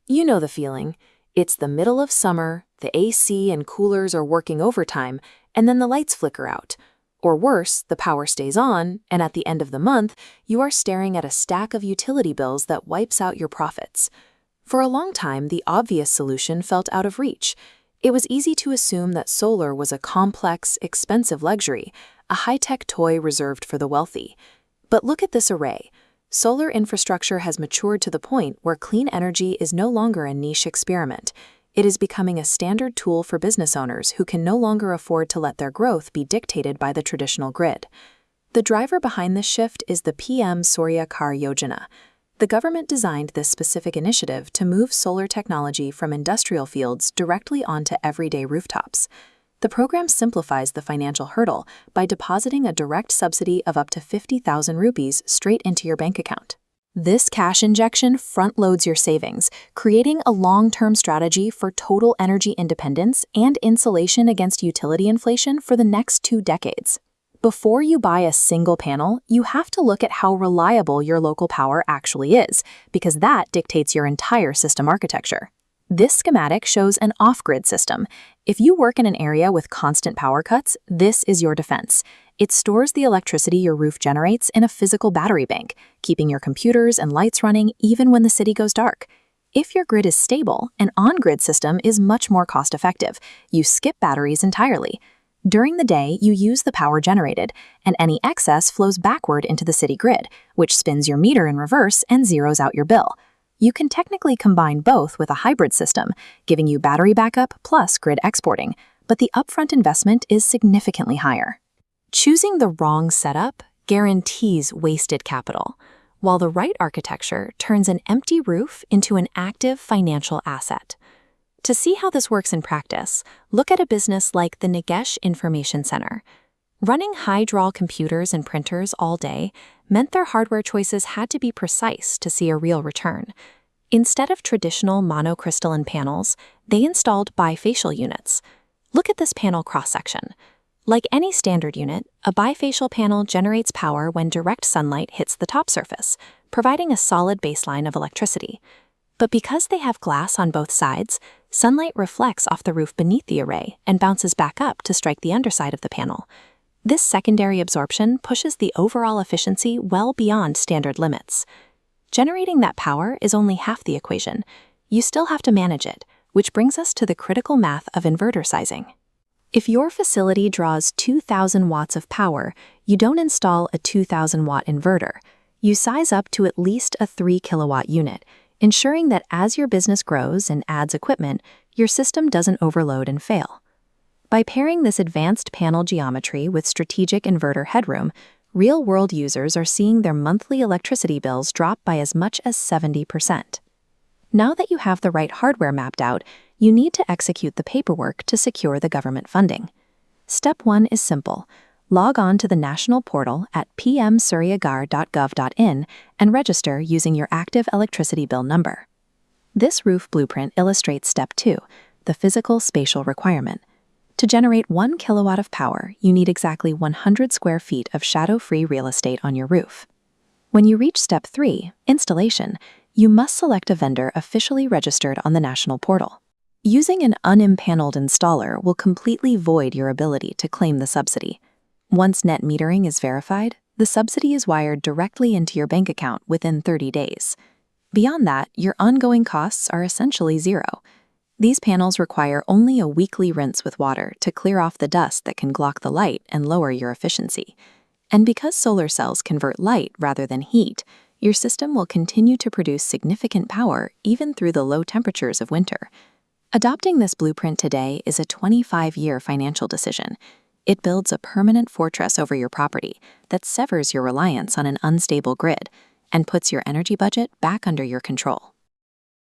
You know the feeling. It's the middle of summer, the AC and coolers are working overtime, and then the lights flicker out. Or worse, the power stays on, and at the end of the month, you are staring at a stack of utility bills that wipes out your profits. For a long time, the obvious solution felt out of reach. It was easy to assume that solar was a complex, expensive luxury, a high-tech toy reserved for the wealthy. But look at this array. Solar infrastructure has matured to the point where clean energy is no longer a niche experiment. It is becoming a standard tool for business owners who can no longer afford to let their growth be dictated by the traditional grid. The driver behind this shift is the PM Surya Ghar Yojana. The government designed this specific initiative to move solar technology from industrial fields directly onto everyday rooftops. The program simplifies the financial hurdle by depositing a direct subsidy of up to 50,000 rupees straight into your bank account. This cash injection front-loads your savings, creating a long-term strategy for total energy independence and insulation against utility inflation for the next 2 decades. Before you buy a single panel, you have to look at how reliable your local power actually is, because that dictates your entire system architecture. This schematic shows an off-grid system. If you work in an area with constant power cuts, this is your defense. It stores the electricity your roof generates in a physical battery bank, keeping your computers and lights running even when the city goes dark. If your grid is stable, an on-grid system is much more cost-effective. You skip batteries entirely. During the day, you use the power generated, and any excess flows backward into the city grid, which spins your meter in reverse and zeroes out your bill. You can technically combine both with a hybrid system, giving you battery backup plus grid exporting, but the upfront investment is significantly higher. Choosing the wrong setup guarantees wasted capital, while the right architecture turns an empty roof into an active financial asset. To see how this works in practice, look at a business like the Nagesh Information Center. Running high-draw computers and printers all day meant their hardware choices had to be precise to see a real return. Instead of traditional monocrystalline panels, they installed bifacial units. Look at this panel cross-section. Like any standard unit, a bifacial panel generates power when direct sunlight hits the top surface, providing a solid baseline of electricity. But because they have glass on both sides, sunlight reflects off the roof beneath the array and bounces back up to strike the underside of the panel. This secondary absorption pushes the overall efficiency well beyond standard limits. Generating that power is only half the equation. You still have to manage it, which brings us to the critical math of inverter sizing. If your facility draws 2,000 watts of power, you don't install a 2,000-watt inverter. You size up to at least a 3-kilowatt unit, ensuring that as your business grows and adds equipment, your system doesn't overload and fail. By pairing this advanced panel geometry with strategic inverter headroom, real-world users are seeing their monthly electricity bills drop by as much as 70%. Now that you have the right hardware mapped out, you need to execute the paperwork to secure the government funding. Step 1 is simple. Log on to the national portal at pmsuryaghar.gov.in and register using your active electricity bill number. This roof blueprint illustrates Step 2, the physical spatial requirement. To generate 1 kilowatt of power, you need exactly 100 square feet of shadow-free real estate on your roof. When you reach Step 3, installation, you must select a vendor officially registered on the national portal. Using an unimpaneled installer will completely void your ability to claim the subsidy. Once net metering is verified, the subsidy is wired directly into your bank account within 30 days. Beyond that, your ongoing costs are essentially zero. These panels require only a weekly rinse with water to clear off the dust that can block the light and lower your efficiency. And because solar cells convert light rather than heat, your system will continue to produce significant power even through the low temperatures of winter. Adopting this blueprint today is a 25-year financial decision. It builds a permanent fortress over your property that severs your reliance on an unstable grid and puts your energy budget back under your control.